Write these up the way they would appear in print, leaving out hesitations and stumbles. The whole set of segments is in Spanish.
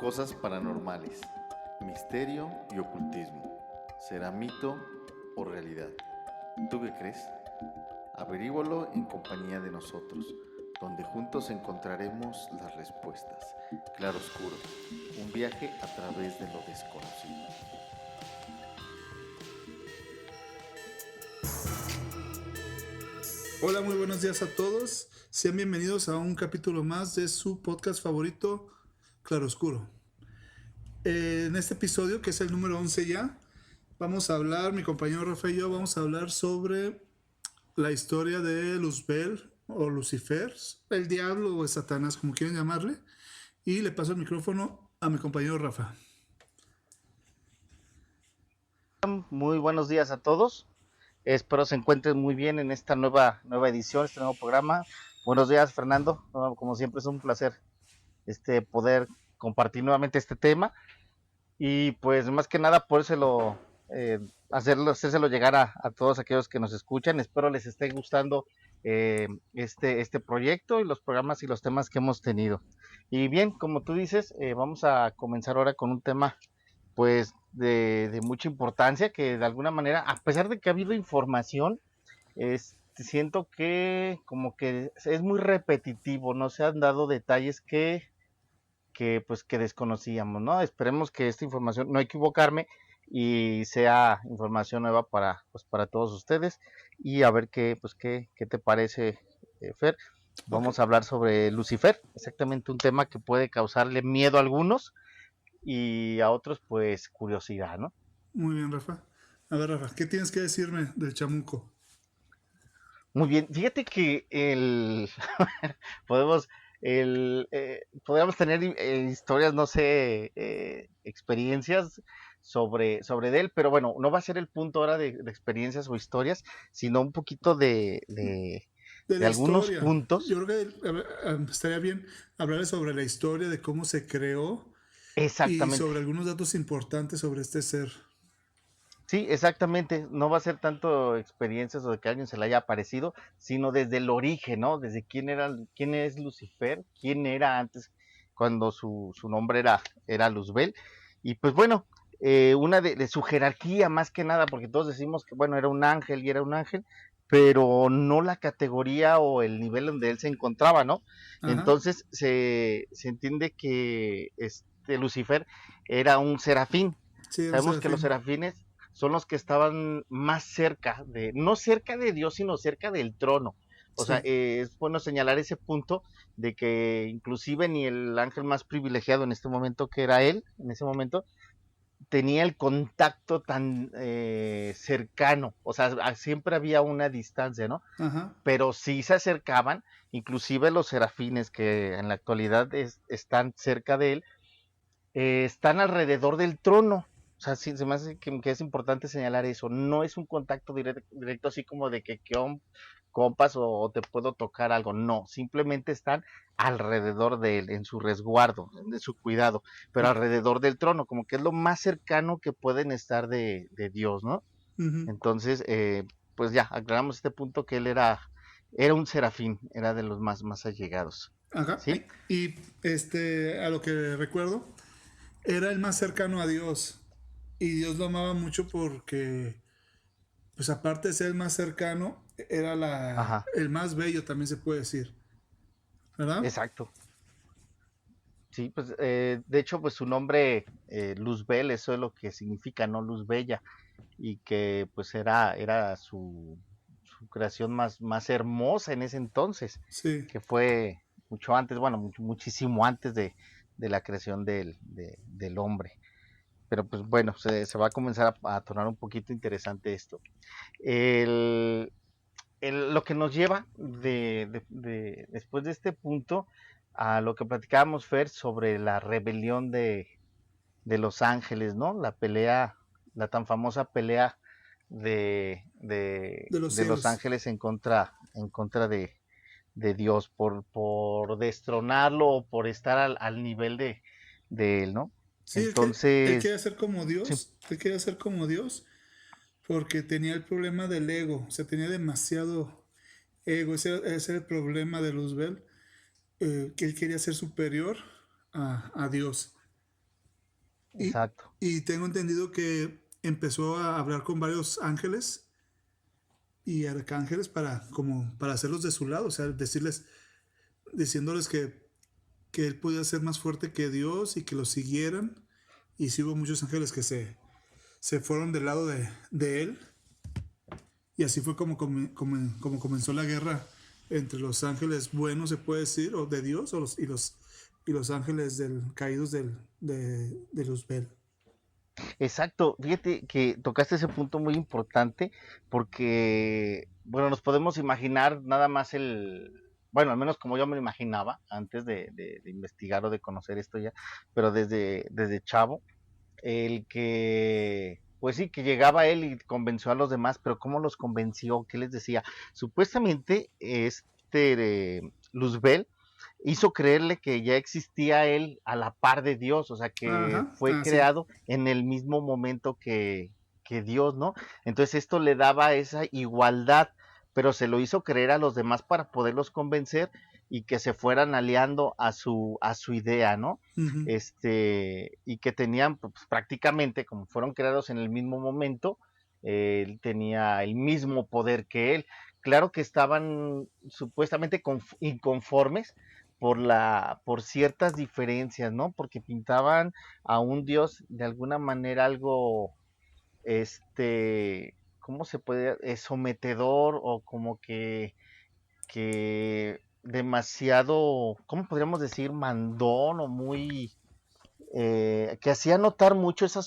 Cosas paranormales, misterio y ocultismo. ¿Será mito o realidad? ¿Tú qué crees? Averígualo en compañía de nosotros, donde juntos encontraremos las respuestas. Claroscuro, un viaje a través de lo desconocido. Hola, muy buenos días a todos. Sean bienvenidos a un capítulo más de su podcast favorito, Claroscuro. En este episodio, que es el número 11 ya, vamos a hablar, mi compañero Rafael y yo, vamos a hablar sobre la historia de Luzbel o Lucifer, el diablo o el Satanás, como quieran llamarle. Y le paso el micrófono a mi compañero Rafa. Muy buenos días a todos. Espero se encuentren muy bien en esta nueva edición, este nuevo programa. Buenos días, Fernando. Como siempre es un placer poder compartir nuevamente este tema y pues más que nada podérselo hacérselo llegar a todos aquellos que nos escuchan. Espero les esté gustando este proyecto y los programas y los temas que hemos tenido. Y bien, como tú dices, vamos a comenzar ahora con un tema pues de mucha importancia, que de alguna manera, a pesar de que ha habido información, siento que como que es muy repetitivo, no se han dado detalles que desconocíamos, ¿no? Esperemos que esta información, no equivocarme, y sea información nueva para todos ustedes, y a ver qué te parece, Fer. Ok, Vamos a hablar sobre Lucifer, exactamente un tema que puede causarle miedo a algunos y a otros pues curiosidad, ¿no? muy bien, Rafa. A ver, Rafa, ¿qué tienes que decirme del chamuco? Muy bien, fíjate que podemos podríamos tener historias, no sé, experiencias sobre él, pero bueno, no va a ser el punto ahora de experiencias o historias, sino un poquito De de la algunos historia. puntos. Yo creo que estaría bien hablar sobre la historia de cómo se creó y Exactamente. sobre algunos datos importantes sobre este ser. Sí, exactamente. No va a ser tanto experiencias o de que a alguien se le haya aparecido, sino desde el origen, ¿no? Desde quién es Lucifer, quién era antes, cuando su nombre era Luzbel. Y pues bueno, una de su jerarquía más que nada, porque todos decimos que bueno, era un ángel y era un ángel, pero no la categoría o el nivel donde él se encontraba, ¿no? Ajá. Entonces se entiende que este Lucifer era un serafín. Sí, era un Sabemos que los serafín. serafines son los que estaban más cerca no cerca de Dios, sino cerca del trono. O sea, Sí. es bueno señalar ese punto de que inclusive ni el ángel más privilegiado en este momento, que era él, en ese momento, tenía el contacto tan cercano. O sea, siempre había una distancia, ¿no? Ajá. Pero sí se acercaban, inclusive los serafines que en la actualidad están cerca de él, están alrededor del trono. O sea, sí, se me hace que es importante señalar eso. No es un contacto directo así como de que compas o te puedo tocar algo. No, simplemente están alrededor de él, en su resguardo, de su cuidado, pero Ok. alrededor del trono, como que es lo más cercano que pueden estar de Dios, ¿no? Ujú. Entonces, pues ya, aclaramos este punto que él era un serafín, era de los más allegados. Ajá. ¿Sí? Y a lo que recuerdo, era el más cercano a Dios. Y Dios lo amaba mucho porque, pues aparte de ser el más cercano, era Ajá, el más bello, también se puede decir. ¿Verdad? exacto. Sí, pues de hecho, pues su nombre, Luzbel, eso es lo que significa, ¿no? Luz bella, y que pues era su creación más hermosa en ese entonces, Sí. que fue mucho antes, bueno, muchísimo antes de la creación del hombre. Pero pues bueno, se va a comenzar a tornar un poquito interesante esto. El, lo que nos lleva después de este punto a lo que platicábamos, Fer, sobre la rebelión de los ángeles, ¿no? La pelea, la tan famosa pelea De los de los cielos. ángeles en contra de Dios por destronarlo o por estar al nivel de él, ¿no? Sí, él quería Entonces, ser como sí, Dios. Él quería ser como Dios porque tenía el problema del ego. O sea, tenía demasiado ego. Ese era el problema de Luzbel. Que él quería ser superior a Dios. Y, exacto. y tengo entendido que empezó a hablar con varios ángeles y arcángeles para hacerlos de su lado, o sea, diciéndoles que él podía ser más fuerte que Dios y que lo siguieran. Y sí hubo muchos ángeles que se fueron del lado de él. Y así fue como comenzó la guerra entre los ángeles buenos, se puede decir, o de Dios, y los ángeles caídos de Luzbel. Exacto, fíjate que tocaste ese punto muy importante porque, bueno, nos podemos imaginar nada más bueno, al menos como yo me lo imaginaba antes de investigar o de conocer esto ya, pero desde chavo, el que, pues sí, que llegaba él y convenció a los demás, pero ¿cómo los convenció? ¿Qué les decía? Supuestamente, Luzbel hizo creerle que ya existía él a la par de Dios, o sea, que Ajá, fue sí. creado en el mismo momento que Dios, ¿no? Entonces esto le daba esa igualdad, pero se lo hizo creer a los demás para poderlos convencer y que se fueran aliando a su idea, ¿no? Uh-huh. Y que tenían pues, prácticamente, como fueron creados en el mismo momento, él tenía el mismo poder que él. Claro que estaban supuestamente inconformes por ciertas diferencias, ¿no? Porque pintaban a un dios de alguna manera algo, ¿cómo se puede? Sometedor o como que demasiado, ¿cómo podríamos decir? Mandón o muy, que hacía notar mucho esa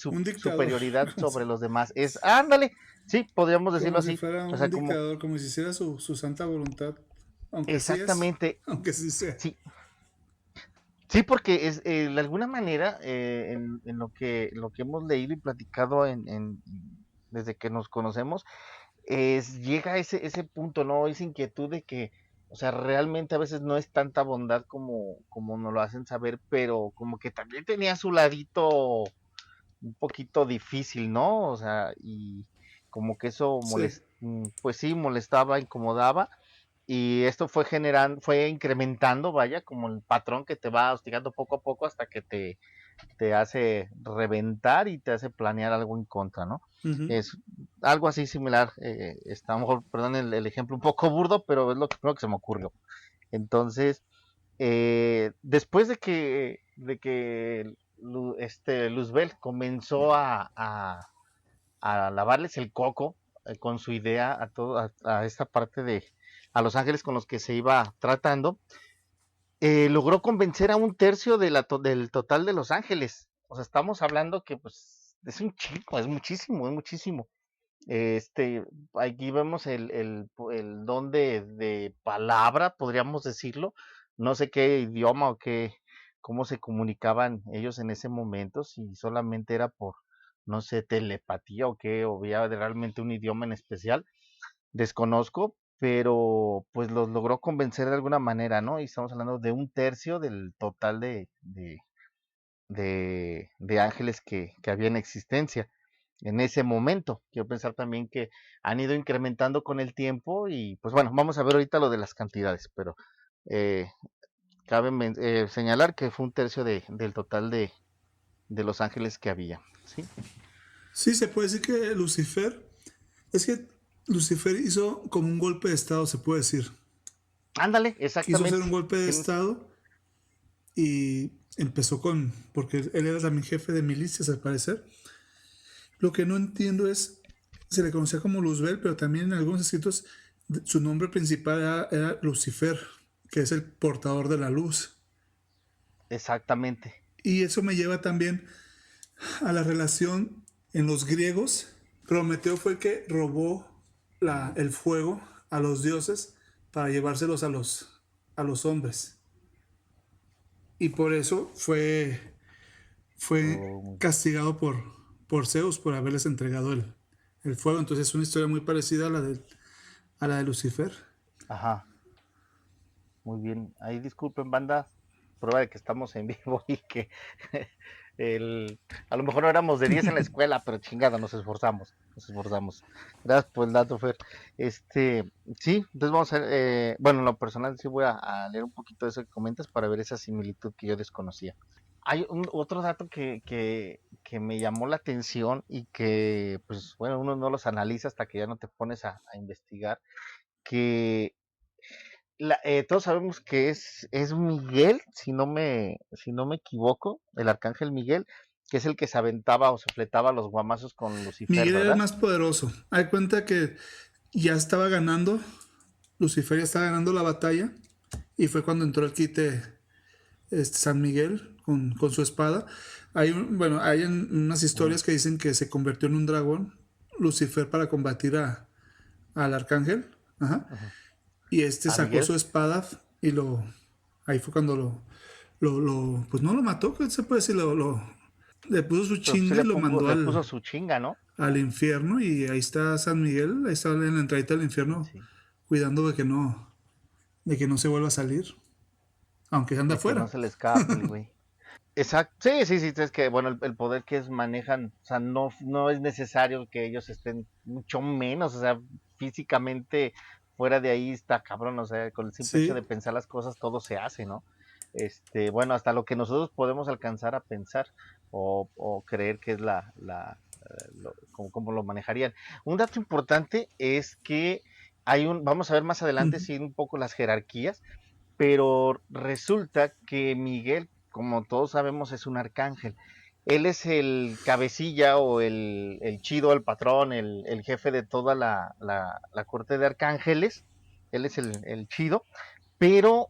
Un dictador, superioridad como si, sobre los demás. Ándale, sí, podríamos decirlo como si así. fuera O un sea, como, dictador, como si hiciera su santa voluntad, aunque sí es, exactamente, aunque sí sea. sí, sí, porque es de alguna manera en lo que hemos leído y platicado desde que nos conocemos, llega ese punto, ¿no? Esa inquietud de que, o sea, realmente a veces no es tanta bondad como nos lo hacen saber, pero como que también tenía su ladito un poquito difícil, ¿no? O sea, y como que eso Sí, pues sí, molestaba, incomodaba, y esto fue incrementando, vaya, como el patrón que te va hostigando poco a poco hasta que te hace reventar y te hace planear algo en contra, ¿no? uh-huh. Es algo así similar, está a lo mejor, perdón el ejemplo un poco burdo, pero es lo primero que se me ocurrió. Entonces, después de que Luzbel comenzó a lavarles el coco con su idea a esta parte a los ángeles con los que se iba tratando, logró convencer a un tercio del total de los ángeles. O sea, estamos hablando que pues es un chico, es muchísimo, es muchísimo. Aquí vemos el don de palabra, podríamos decirlo. No sé qué idioma o cómo se comunicaban ellos en ese momento, si solamente era por, no sé, telepatía o qué, o había realmente un idioma en especial, desconozco, pero pues los logró convencer de alguna manera, ¿no? Y estamos hablando de un tercio del total de ángeles que había en existencia en ese momento. Quiero pensar también que han ido incrementando con el tiempo y pues bueno, vamos a ver ahorita lo de las cantidades, pero eh, cabe señalar que fue un tercio del total de los ángeles que había, ¿sí? Sí, se puede decir que es que Lucifer hizo como un golpe de estado, se puede decir. Ándale, Quiso hacer exactamente. un golpe de Tienes, estado y empezó porque él era también jefe de milicias al parecer. Lo que no entiendo se le conocía como Luzbel, pero también en algunos escritos su nombre principal era Lucifer, que es el portador de la luz. exactamente. Y eso me lleva también a la relación en los griegos. Prometeo fue el que robó el fuego a los dioses para llevárselos a los hombres. Y por eso fue Oh, castigado por Zeus por haberles entregado el fuego. Entonces es una historia muy parecida a la de Lucifer. ajá, muy bien. Ahí disculpen, banda, prueba de que estamos en vivo y que a lo mejor no éramos de 10 en la escuela, pero chingada, nos esforzamos, nos esforzamos. Gracias por el dato, Fer. Sí, entonces vamos a ver, bueno, en lo personal sí voy a leer un poquito de eso que comentas para ver esa similitud que yo desconocía. Hay otro dato que me llamó la atención y que, pues, bueno, uno no los analiza hasta que ya no te pones a investigar, que todos sabemos que es Miguel, si no me equivoco, el arcángel Miguel, que es el que se aventaba o se fletaba los guamazos con Lucifer, Miguel era el ¿verdad? más poderoso. Hay cuenta que ya estaba ganando, Lucifer ya estaba ganando la batalla y fue cuando entró el quite San Miguel con su espada. Bueno, hay unas Ujú. historias que dicen que se convirtió en un dragón Lucifer para combatir al arcángel. Ajá. Ujú. Y A sacó Miguel, su espada y ahí fue cuando pues no lo mató, ¿qué se puede decir? Le puso su pero sí chinga y lo mandó le puso su chinga, ¿no? al infierno y ahí está San Miguel, ahí está en la entradita del infierno Sí, cuidando de que no se vuelva a salir, aunque anda de que no afuera. se le escape el güey. Exacto, sí, sí, sí, es que, bueno, el poder que es manejan, o sea, no es necesario que ellos estén mucho menos, o sea, físicamente fuera de ahí está cabrón, o sea, con el simple hecho de Sí, pensar las cosas todo se hace, ¿no? Bueno, hasta lo que nosotros podemos alcanzar a pensar o creer que es como lo manejarían. Un dato importante es que vamos a ver más adelante, ujú, sí, un poco las jerarquías, pero resulta que Miguel, como todos sabemos, es un arcángel. Él es el cabecilla o el chido, el patrón, el jefe de toda la corte de arcángeles. Él es el chido, pero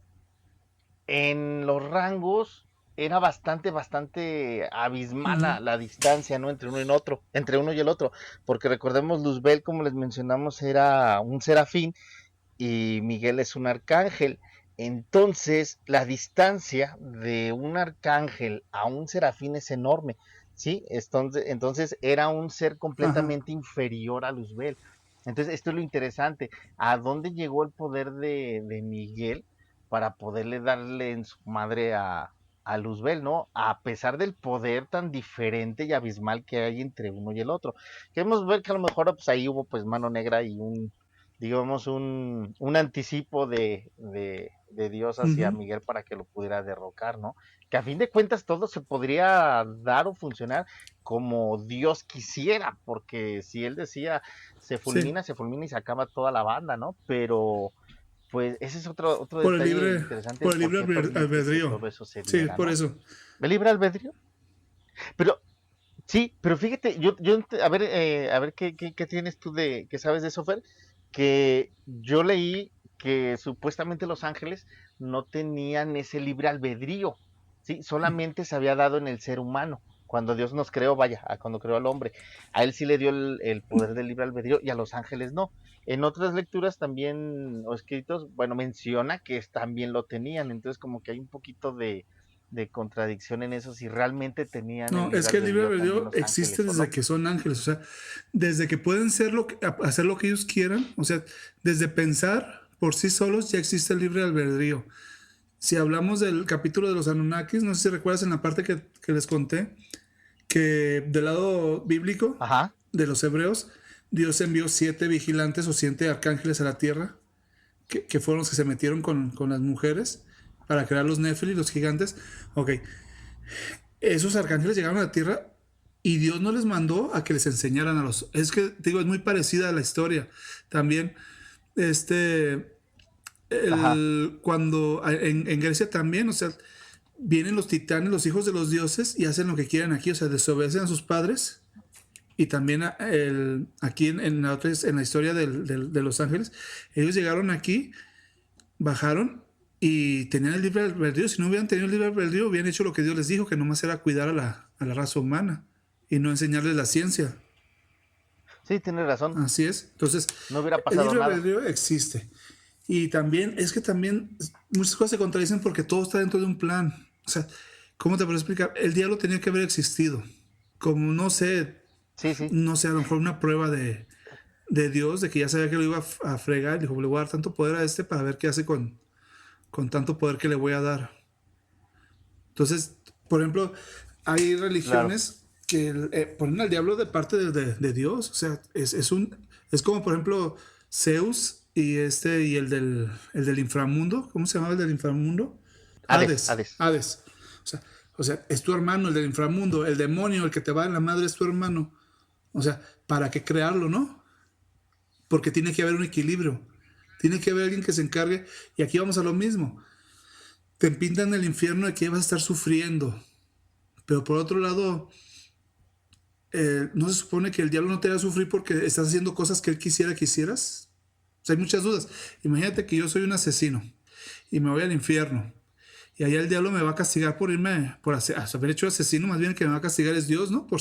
en los rangos era bastante abismal ujú, la distancia, ¿no? Entre uno y el otro, porque recordemos, Luzbel, como les mencionamos, era un serafín y Miguel es un arcángel. Entonces, la distancia de un arcángel a un serafín es enorme, ¿sí? Entonces era un ser ajá. completamente inferior a Luzbel. Entonces, esto es lo interesante. ¿A dónde llegó el poder de Miguel para poderle darle en su madre a Luzbel, ¿no? A pesar del poder tan diferente y abismal que hay entre uno y el otro. Queremos ver que a lo mejor pues ahí hubo pues mano negra y digamos, un anticipo de Dios hacia Ujú. Miguel para que lo pudiera derrocar, ¿no? Que a fin de cuentas todo se podría dar o funcionar como Dios quisiera, porque si él decía Sí, se fulmina y se acaba toda la banda, ¿no? Pero pues ese es otro por el detalle libre, interesante por de el por libre qué permite que albedrío. todo eso se Sí, diera, por ¿no? eso. ¿El libre albedrío? Pero sí, pero fíjate, a ver qué tienes tú qué sabes de eso, Fer, que yo leí que supuestamente los ángeles no tenían ese libre albedrío, sí, solamente se había dado en el ser humano. Cuando Dios nos creó, vaya, cuando creó al hombre, a él sí le dio el poder del libre albedrío y a los ángeles no. En otras lecturas también, o escritos, bueno, menciona que también lo tenían, entonces como que hay un poquito de contradicción en eso, si realmente tenían el No, es libre que el libre albedrío también albedrío los existe ángeles o desde no. que son ángeles, o sea, desde que pueden hacer lo que ellos quieran, o sea, desde pensar por sí solos ya existe el libre albedrío. Si hablamos del capítulo de los Anunnakis, no sé si recuerdas en la parte que les conté, que del lado bíblico Ajá, de los hebreos, Dios envió 7 vigilantes o 7 arcángeles a la tierra, que fueron los que se metieron con las mujeres para crear los Nefili, los gigantes. Ok, esos arcángeles llegaron a la tierra y Dios no les mandó a que les enseñaran a los... Es que, digo, es muy parecida a la historia. También, este, ajá. cuando en Grecia también, o sea, vienen los titanes, los hijos de los dioses, y hacen lo que quieren aquí, o sea, desobedecen a sus padres. Y también aquí en la historia de los ángeles, ellos llegaron aquí, bajaron y tenían el libre albedrío. Si no hubieran tenido el libre albedrío, hubieran hecho lo que Dios les dijo, que nomás era cuidar a la raza humana y no enseñarles la ciencia. Sí, tienes razón. Así es. Entonces, No hubiera el pasado libre nada. albedrío existe. Y también, es que también muchas cosas se contradicen porque todo está dentro de un plan. O sea, ¿cómo te puedo explicar? El diablo tenía que haber existido. Como, Sí, sí. no sé, a lo mejor una prueba de Dios, de que ya sabía que lo iba a fregar. Dijo, le voy a dar tanto poder a para ver qué hace con tanto poder que le voy a dar. Entonces, por ejemplo, hay Claro. religiones que ponen al diablo de parte de Dios. O sea, es como, por ejemplo, Zeus y el del inframundo. ¿Cómo se llamaba el del inframundo? Hades, Hades. Hades. Hades. O sea, O sea, es tu hermano, el del inframundo, el demonio, el que te va en la madre es tu hermano. O sea, ¿para qué crearlo, no? Porque tiene que haber un equilibrio. Tiene que haber alguien que se encargue. Y aquí vamos a lo mismo. Te pintan el infierno de que vas a estar sufriendo. Pero por otro lado, ¿no se supone que el diablo no te va a sufrir porque estás haciendo cosas que él quisiera que hicieras? O sea, hay muchas dudas. Imagínate que yo soy un asesino y me voy al infierno. Y allá el diablo me va a castigar por irme, por haber hecho asesino. Más bien el que me va a castigar es Dios, ¿no? Por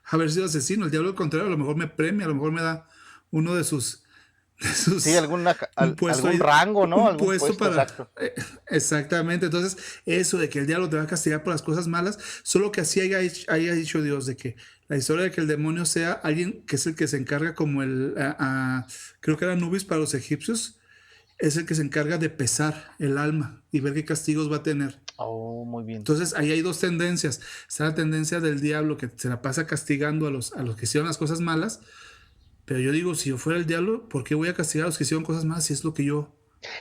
haber sido asesino. El diablo, al contrario, a lo mejor me premia, a lo mejor me da uno Sí, un puesto algún ahí, rango, ¿no? un Algún puesto puesto, para, exacto. exactamente. Entonces, eso de que el diablo te va a castigar por las cosas malas, solo que así haya dicho Dios, de que la historia de que el demonio sea alguien que es el que se encarga como creo que era Anubis para los egipcios, es el que se encarga de pesar el alma y ver qué castigos va a tener. Oh, muy bien. Entonces ahí hay dos tendencias. Está la tendencia del diablo que se la pasa castigando a los que hicieron las cosas malas. Pero yo digo, si yo fuera el diablo, ¿por qué voy a castigar a los que hicieron cosas malas si es lo que yo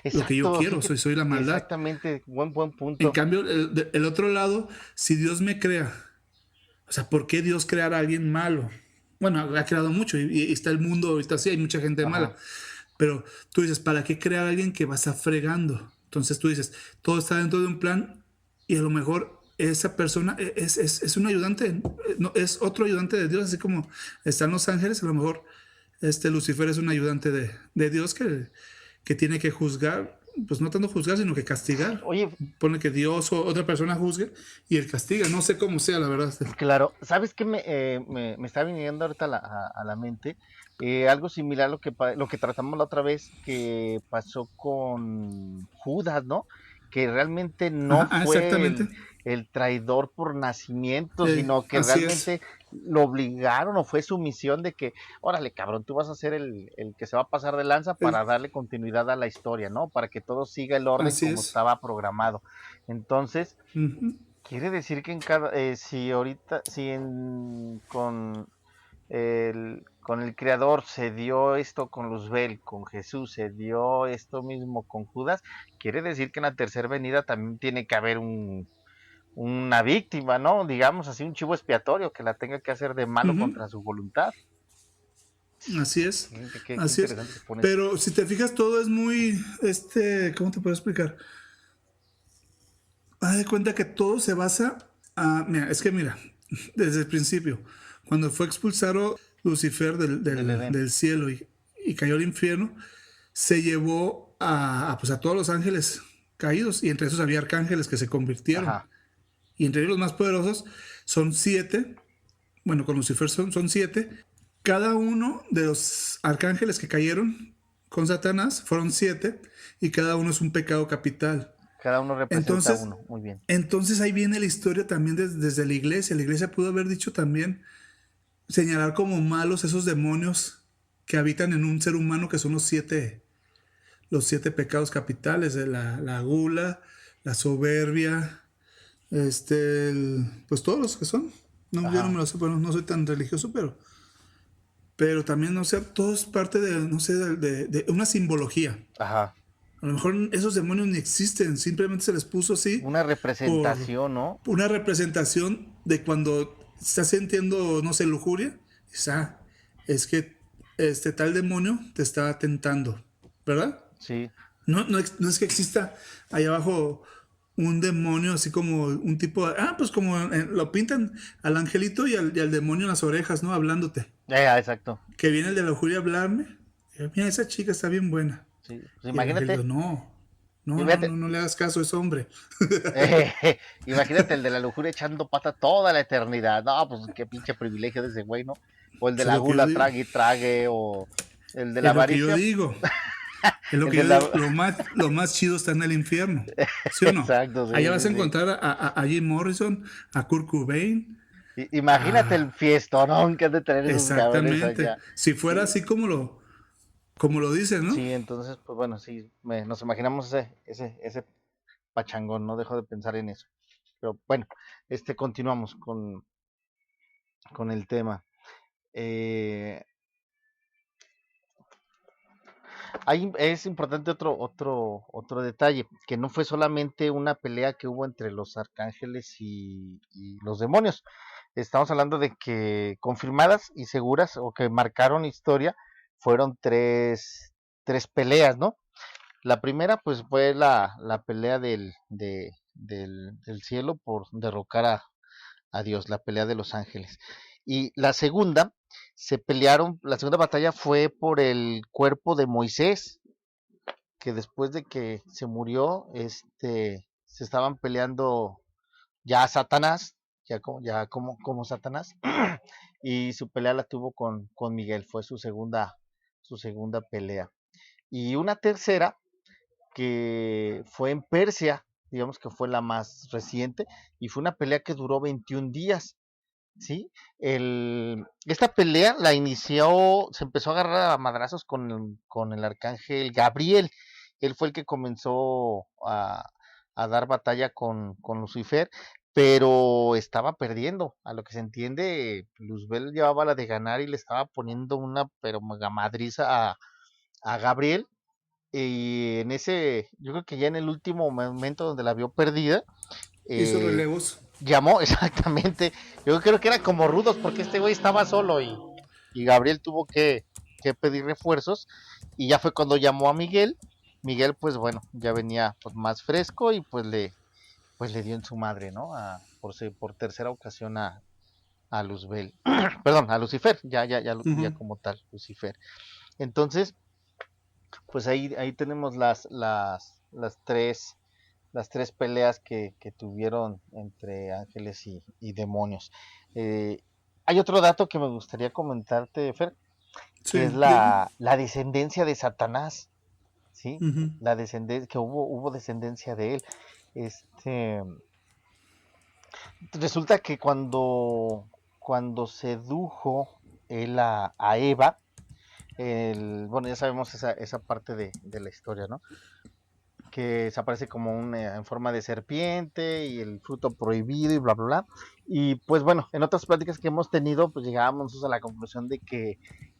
Exacto, quiero? fíjate, Soy la maldad. exactamente, buen En punto. cambio, el otro lado, si Dios me crea, o sea, ¿por qué Dios crear a alguien malo? Bueno, ha creado mucho y está el mundo ahorita así, hay mucha gente mala. Ajá. Pero tú dices, ¿para qué crear a alguien que va a estar fregando? Entonces tú dices, todo está dentro de un plan y a lo mejor esa persona es un ayudante, no, es otro ayudante de Dios, así como están los ángeles, a lo mejor Lucifer es un ayudante de Dios que tiene que juzgar, pues no tanto juzgar, sino que castigar. Oye, Pone que Dios o otra persona juzgue y él castiga, no sé cómo sea, la verdad. claro, ¿sabes qué me está viniendo ahorita a la mente? Algo similar a lo que tratamos la otra vez que pasó con Judas, ¿no? Que realmente no Ajá, fue exactamente. el traidor por nacimiento, sino que Así es, realmente lo obligaron o fue su misión de que, órale, cabrón, tú vas a ser el que se va a pasar de lanza para darle continuidad a la historia, ¿no? Para que todo siga el orden así como es. estaba programado. Entonces, Ujú. quiere decir que si ahorita, si con el Creador se dio esto con Luzbel, con Jesús se dio esto mismo con Judas, quiere decir que en la tercera venida también tiene que haber una víctima, ¿no? Digamos así, un chivo expiatorio que la tenga que hacer de malo Ujú. contra su voluntad. Así es, Qué así es. interesante se pone esto. Pero si te fijas, todo es muy, ¿cómo te puedo explicar? Haz de cuenta que todo se basa mira, es que mira, desde el principio, cuando fue expulsado Lucifer Del Edén. del cielo y cayó al infierno, se llevó pues a todos los ángeles caídos y entre esos había arcángeles que se convirtieron. Ajá, Y entre ellos los más poderosos son 7, bueno, con Lucifer son 7. Cada uno de los arcángeles que cayeron con Satanás fueron 7 y cada uno es un pecado capital. cada uno representa a Entonces, uno, muy bien. entonces ahí viene la historia también desde la iglesia. La iglesia pudo haber dicho también, señalar como malos esos demonios que habitan en un ser humano que son los siete pecados capitales de la gula, la soberbia, pues todos los que son. No, yo no me Ajá, lo sé, bueno, no soy tan religioso, pero también, no sé, todo es parte de, no sé, de una simbología. ajá. A lo mejor esos demonios ni existen, simplemente se les puso así Una por representación, ¿no? una representación de cuando estás sintiendo, no sé, lujuria. Es que este tal demonio te está tentando, ¿verdad? Sí. No es que exista ahí abajo un demonio así como un tipo pues como lo pintan al angelito y al demonio en las orejas, ¿no? Hablándote. Exacto. Que viene el de la lujuria a hablarme. Mira, esa chica está bien buena. Sí. Pues Y el angelito, imagínate, no le hagas caso, es hombre. imagínate el de la lujuria echando pata toda la eternidad. No, pues qué pinche privilegio de ese güey, ¿no? O el de Eso es la lo que yo gula digo. trague y trague, o el de la Es lo que yo avaricia, digo. Es lo el que de yo la... digo. Lo más chido está en el infierno. ¿Sí o no? Exacto, sí, Allá vas a sí, sí. encontrar a Jim Morrison, a Kurt Cobain, Imagínate el a... fiestonón que han de tener esos cabrones Exactamente. allá. Si fuera Sí, así como lo dicen, ¿no? sí, entonces, pues bueno, sí, nos imaginamos ese pachangón, no dejo de pensar en eso. Pero bueno, continuamos con el tema. Eh, Es importante otro detalle, que no fue solamente una pelea que hubo entre los arcángeles y los demonios. Estamos hablando de que confirmadas y seguras o que marcaron historia fueron tres peleas, ¿no? La primera pues fue la pelea del cielo por derrocar a Dios, la pelea de los ángeles. Y la segunda batalla fue por el cuerpo de Moisés, que después de que se murió, se estaban peleando ya Satanás, como Satanás, y su pelea la tuvo con Miguel, fue su segunda pelea. Y una tercera que fue en Persia, digamos que fue la más reciente, y fue una pelea que duró 21 días. ¿Sí? Esta pelea la inició, se empezó a agarrar a madrazos con el arcángel Gabriel. Él fue el que comenzó a dar batalla con Lucifer, pero estaba perdiendo. A lo que se entiende, Luzbel llevaba la de ganar y le estaba poniendo una pero mega madriza a Gabriel. Y yo creo que ya en el último momento donde la vio perdida, Hizo eh, relevos. llamó exactamente, yo creo que era como rudos porque este güey estaba solo y Gabriel tuvo que pedir refuerzos y ya fue cuando llamó a Miguel. Miguel pues bueno, ya venía pues, más fresco y pues le dio en su madre, ¿no? Por tercera ocasión a Luzbel, perdón, a Lucifer, ya Ujú. como tal, Lucifer. Entonces, pues ahí tenemos las tres peleas que tuvieron entre ángeles y demonios. Eh, Hay otro dato que me gustaría comentarte, Fer, que Sí, es dime. la descendencia de Satanás, ¿sí? Ujú. La descendencia, que hubo descendencia de él. Este, Resulta que cuando sedujo él a Eva, bueno, ya sabemos esa parte de la historia, ¿no? Que se aparece como en forma de serpiente y el fruto prohibido y bla, bla, bla. Y pues bueno, en otras pláticas que hemos tenido, pues llegábamos nosotros a la conclusión de que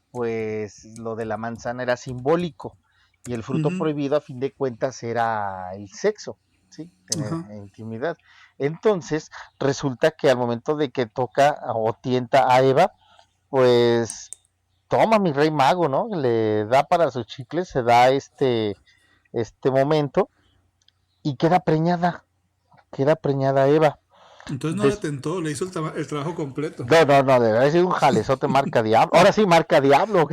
pues lo de la manzana era simbólico y el fruto Ujú. prohibido a fin de cuentas era el sexo, ¿sí? Tener Ajá. intimidad. Entonces, resulta que al momento de que toca o tienta a Eva, pues toma mi rey mago, ¿no? Le da para sus chicles, se da este momento y queda preñada Eva. Entonces no la Des- tentó, le hizo el trabajo completo. no, debe haber sido un jalezote marca diablo. Ahora sí, marca diablo.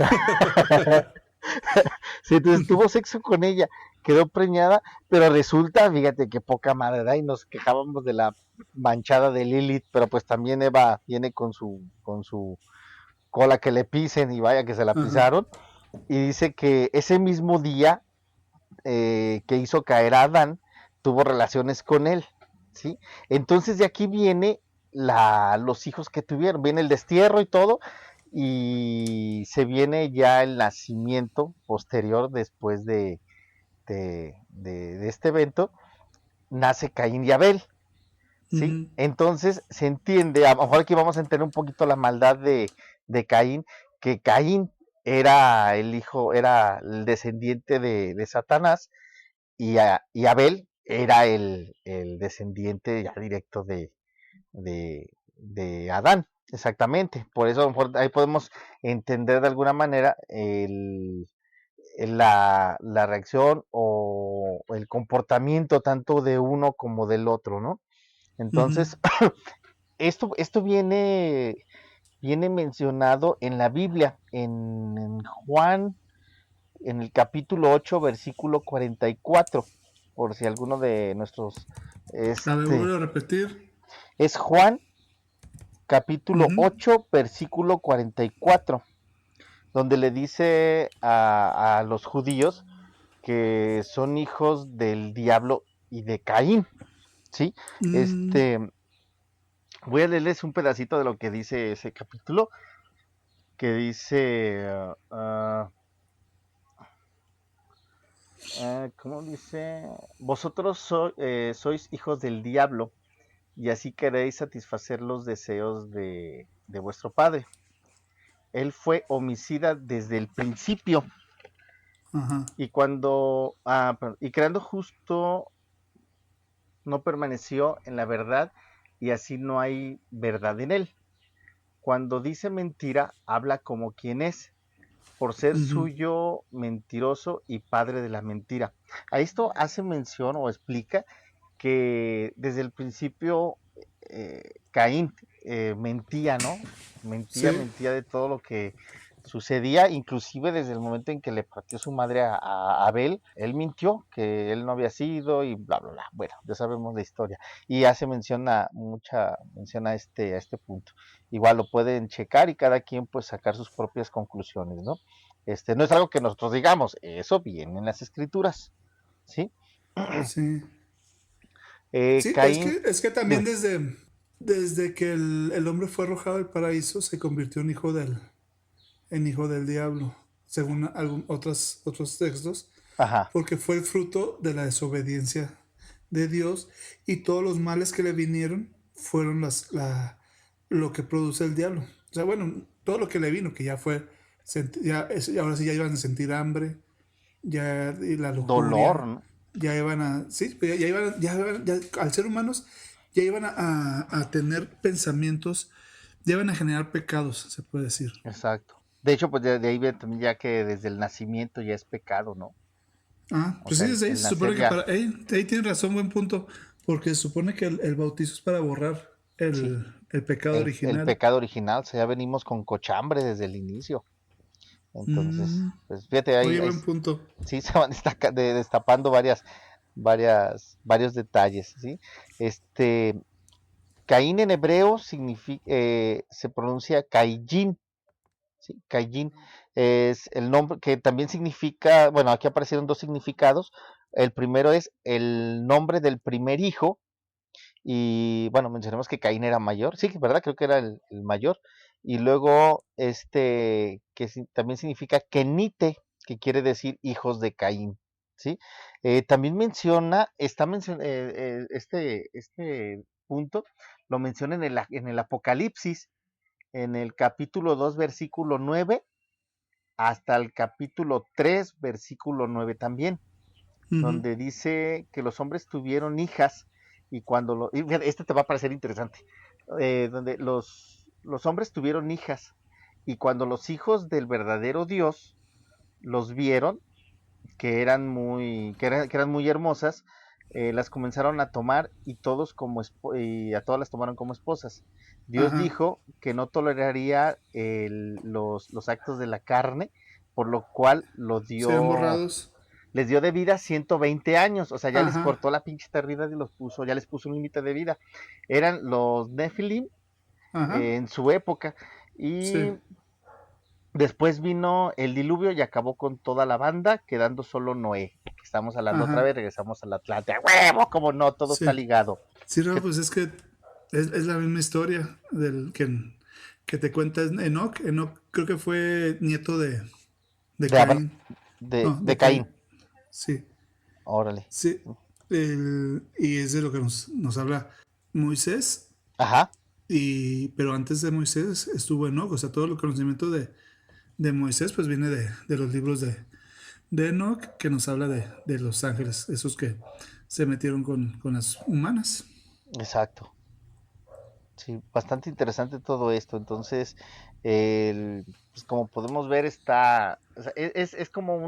Sí, entonces tuvo sexo con ella, quedó preñada, pero resulta, fíjate que poca madre, ¿verdad? Y nos quejábamos de la manchada de Lilith, pero pues también Eva viene con su cola que le pisen y vaya que se la Ajá. pisaron. Y dice que ese mismo día que hizo caer a Adán, tuvo relaciones con él, ¿sí? Entonces de aquí viene los hijos que tuvieron, viene el destierro y todo, y se viene ya el nacimiento posterior después de este evento, nace Caín y Abel, ¿sí? Ujú. Entonces se entiende, a lo mejor aquí vamos a entender un poquito la maldad de Caín, que Caín era el descendiente de Satanás, y Abel era el descendiente ya directo de Adán, exactamente. Por eso a lo mejor ahí podemos entender de alguna manera la reacción o el comportamiento tanto de uno como del otro, ¿no? Ujú. Entonces, esto viene mencionado en la Biblia, en Juan, en el capítulo 8 versículo 44 por si alguno de nuestros, A ver, vuelvo este, a repetir. es Juan capítulo Ujú. 8 versículo 44 donde le dice a los judíos que son hijos del diablo y de Caín, ¿sí? Mm, Este, Voy a leerles un pedacito de lo que dice ese capítulo, que dice, ¿cómo dice? Vosotros sois hijos del diablo y así queréis satisfacer los deseos de vuestro padre. Él fue homicida desde el principio Ajá. Y creando justo no permaneció en la verdad y así no hay verdad en él. Cuando dice mentira, habla como quien es, por ser Ujú. suyo mentiroso y padre de la mentira. A esto hace mención o explica que desde el principio Caín mentía, ¿no? Sí. Mentía de todo lo que sucedía, inclusive desde el momento en que le partió su madre a Abel, él mintió que él no había sido y bla, bla, bla. Bueno, ya sabemos la historia. Y hace mención a este punto. Igual lo pueden checar y cada quien pues sacar sus propias conclusiones, ¿no? No es algo que nosotros digamos, eso viene en las escrituras, ¿sí? Sí. Sí, Caín, es que también dime. desde que el hombre fue arrojado del paraíso, se convirtió en hijo del diablo, según otros textos, Ajá, porque fue el fruto de la desobediencia de Dios y todos los males que le vinieron fueron lo que produce el diablo. O sea, bueno, todo lo que le vino, que ya fue, ahora sí ya iban a sentir hambre, ya y la dolor, lujuria, ¿no? ya iban a, sí, pues al ser humanos, ya iban a tener pensamientos, ya iban a generar pecados, se puede decir. Exacto. De hecho, pues de ahí viene también ya que desde el nacimiento ya es pecado, ¿no? Ah, O pues sea, sí, desde ahí el se supone nacer que ya, ahí tienes razón, buen punto, porque se supone que el bautizo es para borrar sí, el pecado el original. pecado original, o sea, ya venimos con cochambre desde el inicio. Entonces, Mm, pues fíjate, oye, buen punto. sí se van destapando varios detalles, ¿sí? Este, Caín en hebreo se pronuncia Caillín, ¿sí? Caillín es el nombre que también significa, bueno, aquí aparecieron dos significados. El primero es el nombre del primer hijo y bueno, mencionemos que Caín era mayor, sí, ¿verdad? Creo que era el mayor. Y luego también significa Kenite, que quiere decir hijos de Caín, ¿sí? También este punto lo menciona en el Apocalipsis, en el capítulo 2 versículo 9 hasta el capítulo 3 versículo 9 también, Ujú. donde dice que los hombres tuvieron hijas y fíjate, este te va a parecer interesante, donde los hombres tuvieron hijas y cuando los hijos del verdadero Dios los vieron, que eran muy hermosas, las comenzaron a tomar y a todas las tomaron como esposas. Dios Ajá. dijo que no toleraría los actos de la carne, por lo cual Sean borrados. les dio de vida 120 años, o sea, ya les Ajá. cortó la pinche eternidad y ya les puso un límite de vida. Eran los Nephilim Ajá. en su época y Sí. después vino el diluvio y acabó con toda la banda, quedando solo Noé. Estamos hablando otra Ajá. vez, regresamos al Atlante. ¡A huevo! Como no, todo está Sí. ligado. Sí, Rafa, ¿Qué- pues es que es la misma historia que te cuenta Enoch. Enoch creo que fue nieto de De, Abra- Caín. No, de de Caín. Caín. Sí, Órale. sí. Y es de lo que nos habla Moisés. Ajá, Pero antes de Moisés estuvo Enoch. O sea, todo el conocimiento de Moisés pues viene de los libros de Enoch, que nos habla de los ángeles, esos que se metieron con las humanas. exacto. Sí, bastante interesante todo esto. Entonces, pues como podemos ver, o sea, es como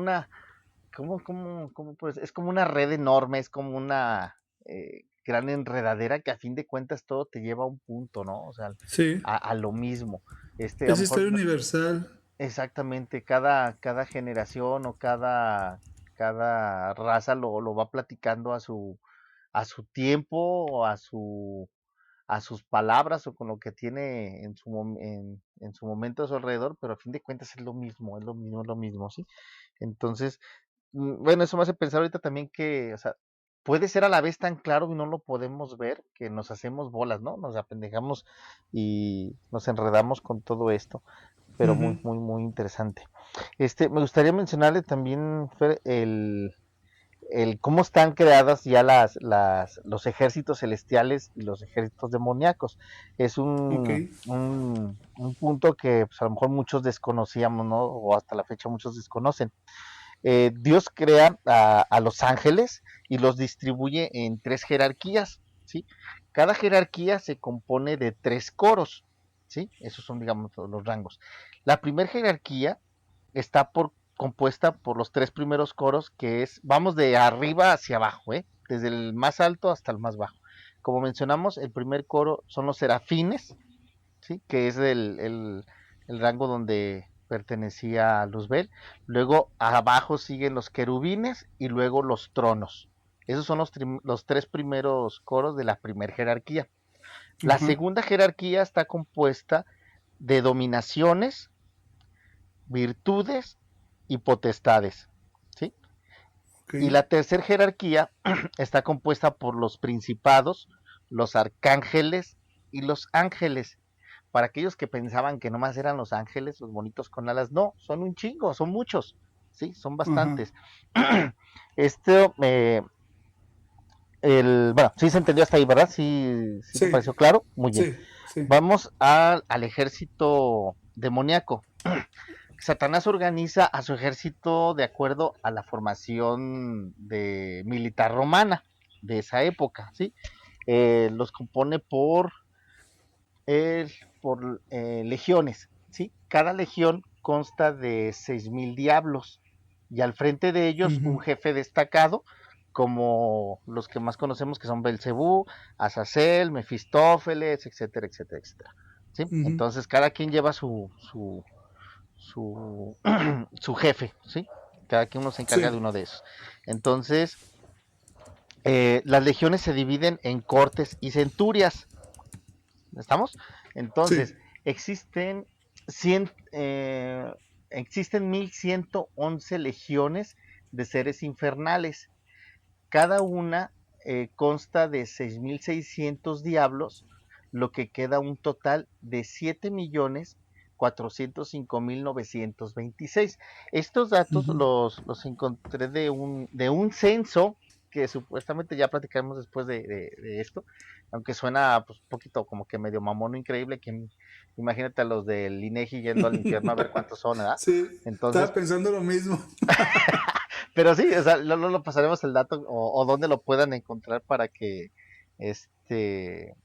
pues, es como una red enorme, es como una gran enredadera que a fin de cuentas todo te lleva a un punto, ¿no? O sea, Sí, a lo mismo. A lo es mejor, historia universal. exactamente, cada generación o cada raza lo va platicando a su tiempo, o a sus palabras o con lo que tiene en su momento a su alrededor, pero a fin de cuentas es lo mismo, es lo mismo, es lo mismo, ¿sí? Entonces, bueno, eso me hace pensar ahorita también que, o sea, puede ser a la vez tan claro y no lo podemos ver que nos hacemos bolas, ¿no? Nos apendejamos y nos enredamos con todo esto, pero Ujú. muy interesante. Me gustaría mencionarle también, Fer, el cómo están creadas ya los ejércitos celestiales y los ejércitos demoníacos. Es Ok. un punto que pues, a lo mejor muchos desconocíamos, ¿no? O hasta la fecha muchos desconocen. Dios crea a los ángeles y los distribuye en 3 jerarquías, ¿sí? Cada jerarquía se compone de 3 coros, ¿sí? Esos son, digamos, los rangos. La primera jerarquía está compuesta por los 3 primeros coros, que es, vamos de arriba hacia abajo, ¿eh? Desde el más alto hasta el más bajo. Como mencionamos, el primer coro son los serafines, ¿sí? Que es el rango donde pertenecía a Luzbel. Luego abajo siguen los querubines y luego los tronos. Esos son los 3 primeros coros de la primera jerarquía. La Ajá. segunda jerarquía está compuesta de dominaciones, virtudes y potestades, ¿sí? Ok. Y la tercera jerarquía está compuesta por los principados, los arcángeles y los ángeles. Para aquellos que pensaban que nomás eran los ángeles, los bonitos con alas, no, son un chingo, son muchos, sí, son Ajá. bastantes. Esto, bueno, sí se entendió hasta ahí, ¿verdad? Sí te Sí, pareció claro, muy bien. sí, sí. Vamos al ejército demoníaco. Satanás organiza a su ejército de acuerdo a la formación militar romana de esa época, ¿sí? Los compone eh, por legiones, ¿sí? Cada legión consta de 6,000 diablos y al frente de ellos un Ujú. jefe destacado, como los que más conocemos, que son Belcebú, Azazel, Mefistófeles, etcétera, etcétera, etcétera, ¿sí? Ujú. Entonces cada quien lleva su, su jefe, ¿sí? Cada quien uno se encarga de Sí. uno de esos. Entonces, las legiones se dividen en cortes y centurias. ¿Estamos? Sí. Entonces, existen 100, existen 1111 legiones de seres infernales. Cada una consta de 6,600 diablos, lo que queda un total de 7,405,926. Estos datos Ujú. los encontré de un censo que supuestamente ya platicaremos después de esto, aunque suena pues un poquito como que medio mamón, increíble, que imagínate a los del INEGI yendo al infierno a ver cuántos son, ¿verdad? Sí, estaba Entonces, pensando lo mismo. pero sí, o sea, lo pasaremos el dato o donde lo puedan encontrar para que este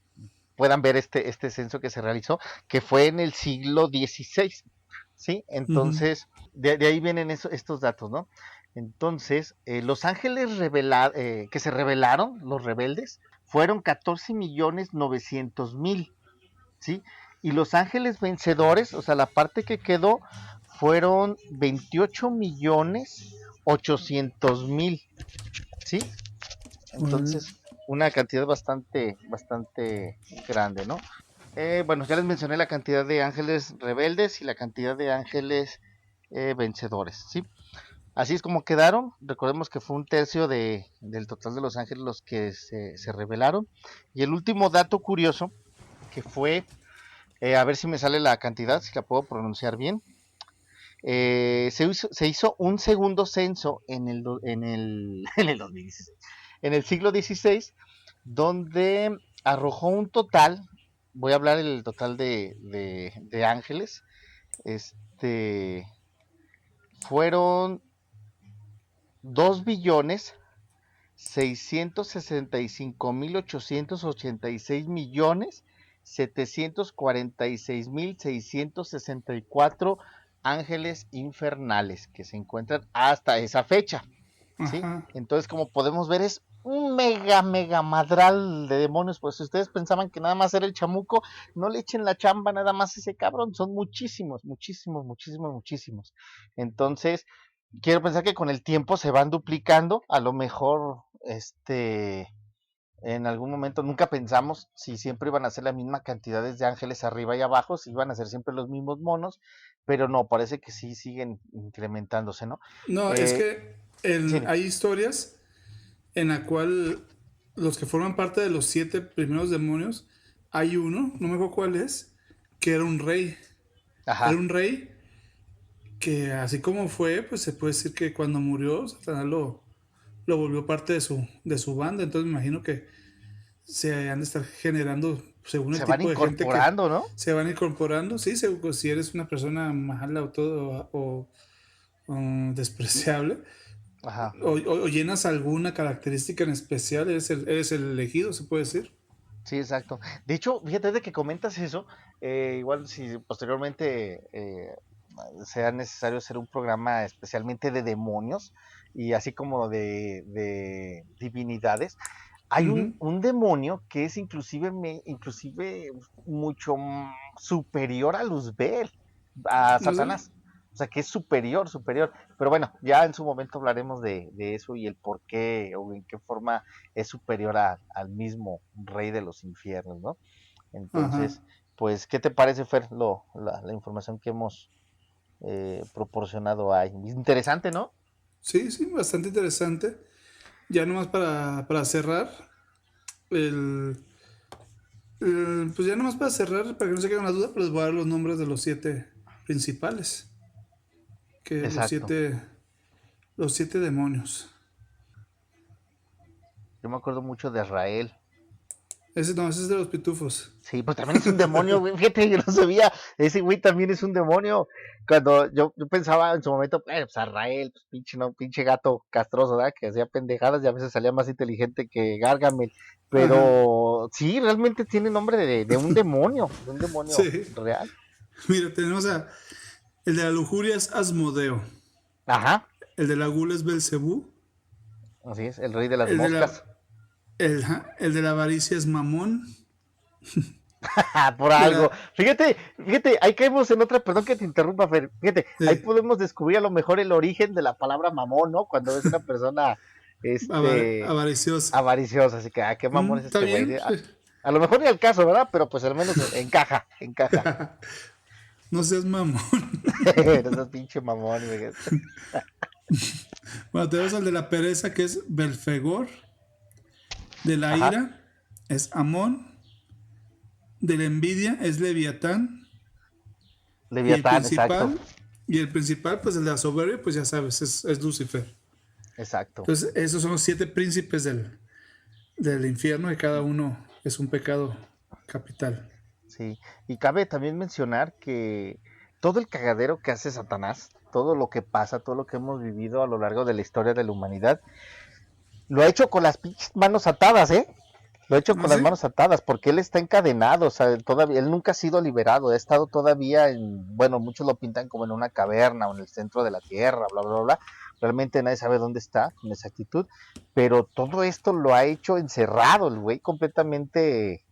puedan ver este censo que se realizó, que fue en el siglo XVI, ¿sí? Ujú. Entonces, de ahí vienen estos datos, ¿no? Entonces, los ángeles que se rebelaron, los rebeldes, fueron 14,900,000, ¿sí? Y los ángeles vencedores, o sea, la parte que quedó, fueron 28,800,000, ¿sí? Órale. Entonces, una cantidad bastante, bastante grande, ¿no? Bueno, ya les mencioné la cantidad de ángeles rebeldes y la cantidad de ángeles vencedores, ¿sí? Así es como quedaron. Recordemos que fue un tercio del total de los ángeles los que se rebelaron. Y el último dato curioso, que fue, a ver si me sale la cantidad, si la puedo pronunciar bien. Se hizo un segundo censo en el 2016, en el siglo XVI, donde arrojó un total, voy a hablar el total de ángeles, fueron 2,665,886,746,664 ángeles infernales que se encuentran hasta esa fecha, ¿sí? Ajá. Entonces, como podemos ver, es un mega, mega madral de demonios. Pues si ustedes pensaban que nada más era el chamuco, no le echen la chamba nada más a ese cabrón. Son muchísimos, muchísimos, muchísimos, muchísimos. Entonces, quiero pensar que con el tiempo se van duplicando. A lo mejor, en algún momento nunca pensamos si siempre iban a ser las mismas cantidades de ángeles arriba y abajo, si iban a ser siempre los mismos monos, pero no, parece que sí siguen incrementándose, ¿no? No, es Eh, que sí, hay historias en la cual los que forman parte de los 7 primeros demonios, hay uno, no me acuerdo cuál es, que era un rey. Era ajá. un rey que así como fue, pues se puede decir que cuando murió, Satanás lo volvió parte de su banda. Entonces me imagino que se han de estar generando, según el Se van tipo de gente que incorporando, ¿no? se van incorporando. Sí, si eres una persona mala o todo, despreciable, Ajá. o llenas alguna característica en especial, eres el elegido, se puede decir. Sí, exacto. De hecho, fíjate de que comentas eso, igual si posteriormente sea necesario hacer un programa especialmente de demonios y así como de divinidades, hay Ujú. un demonio que es inclusive mucho superior a Luzbel, a ¿No sé? Satanás. O sea, que es superior. Pero bueno, ya en su momento hablaremos de eso y el por qué o en qué forma es superior al mismo rey de los infiernos, ¿no? Ajá. Entonces, pues, ¿qué te parece, Fer, la información que hemos proporcionado ahí? Interesante, ¿no? Sí, sí, bastante interesante. Ya nomás para cerrar, el, pues ya nomás para cerrar, para que no se quede una duda, pues les voy a dar los nombres de los 7 principales, que Exacto. los siete demonios. Yo me acuerdo mucho de Israel. Ese es de los pitufos. Sí, pues también es un demonio, güey. Fíjate, yo no sabía. Ese güey también es un demonio. Cuando yo pensaba en su momento, pues Arrael, pues pinche, no, pinche gato castroso, ¿verdad? Que hacía pendejadas y a veces salía más inteligente que Gargamel. Ajá. Pero sí, realmente tiene nombre de de un demonio Sí. real. Mira, tenemos el de la lujuria es Asmodeo. Ajá, El de la gula es Belcebú. así es, el rey de las El de la, moscas. el de la avaricia es Mamón. Por De algo. la, Fíjate, ahí caemos en otra, perdón que te interrumpa, Fer. Fíjate, ahí de podemos descubrir a lo mejor el origen de la palabra mamón, ¿no? Cuando ves una persona, avariciosa. avariciosa, así que, qué mamón es Está este güey. bien. A lo mejor ni al caso, ¿verdad? Pero pues al menos encaja. No seas mamón. Eres pinche mamón, güey. Bueno, tenemos al de la pereza que es Belfegor. De la Ajá, ira es Amón. De la envidia es Leviatán. Y el Leviatán, exacto, principal, pues el de la soberbia, pues ya sabes, es Lucifer. exacto. Entonces, esos son los 7 príncipes del infierno y cada uno es un pecado capital. Sí, y cabe también mencionar que todo el cagadero que hace Satanás, todo lo que pasa, todo lo que hemos vivido a lo largo de la historia de la humanidad, lo ha hecho con las pinches manos atadas, ¿eh? Lo ha hecho ¿Ah, con las sí? manos atadas, porque él está encadenado, o sea, todavía, él nunca ha sido liberado, ha estado todavía en, bueno, muchos lo pintan como en una caverna o en el centro de la tierra, bla, bla, bla. Realmente nadie sabe dónde está con exactitud, pero todo esto lo ha hecho encerrado, el güey completamente,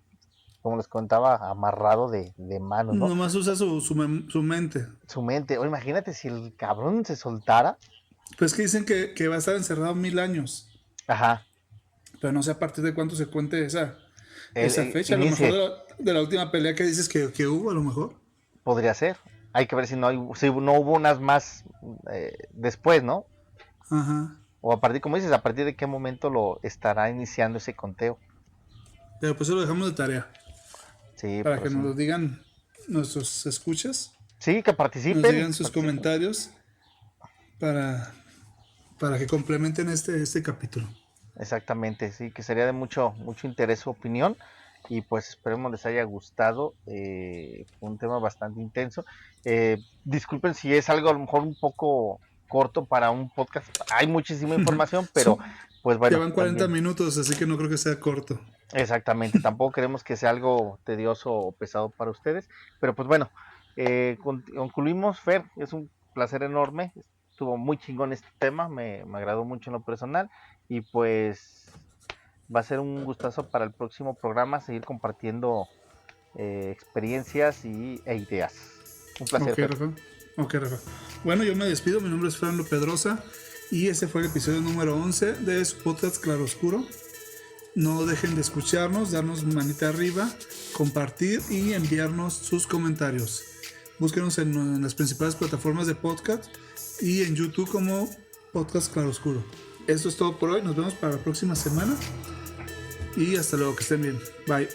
como les contaba, amarrado de manos, ¿no? Nomás usa su mente. Su mente, o imagínate si el cabrón se soltara, Pues que dicen que va a estar encerrado 1000 años. ajá, Pero no sé a partir de cuánto se cuente esa él fecha. A lo mejor inicie, de la última pelea que dices que hubo, a lo mejor. podría ser. Hay que ver si si no hubo unas más después, ¿no? Ajá. O a partir, como dices, a partir de qué momento lo estará iniciando ese conteo. Pero pues eso lo dejamos de tarea. Sí, Para pero que nos sí. lo digan nuestros escuchas. Sí, que Nos participen, digan sus participen. comentarios para, para que complementen este capítulo. Exactamente, sí, que sería de mucho interés su opinión. Y pues esperemos les haya gustado. Fue un tema bastante intenso. Disculpen si es algo a lo mejor un poco corto para un podcast. Hay muchísima información, pero Son, pues bueno, Llevan 40 también. minutos, así que no creo que sea corto. Exactamente, tampoco queremos que sea algo tedioso o pesado para ustedes, pero pues bueno, concluimos, Fer, es un placer enorme, estuvo muy chingón este tema, me agradó mucho en lo personal y pues va a ser un gustazo para el próximo programa seguir compartiendo experiencias e ideas. Un placer, Ok, Fer. Rafa. Ok, Rafa. Bueno, yo me despido. Mi nombre es Fernando Pedrosa. Y este fue el episodio número 11 de su podcast Claroscuro. No dejen de escucharnos, darnos manita arriba, compartir y enviarnos sus comentarios. Búsquenos en las principales plataformas de podcast y en YouTube como Podcast Claroscuro. Esto es todo por hoy. Nos vemos para la próxima semana. Y hasta luego. Que estén bien. Bye.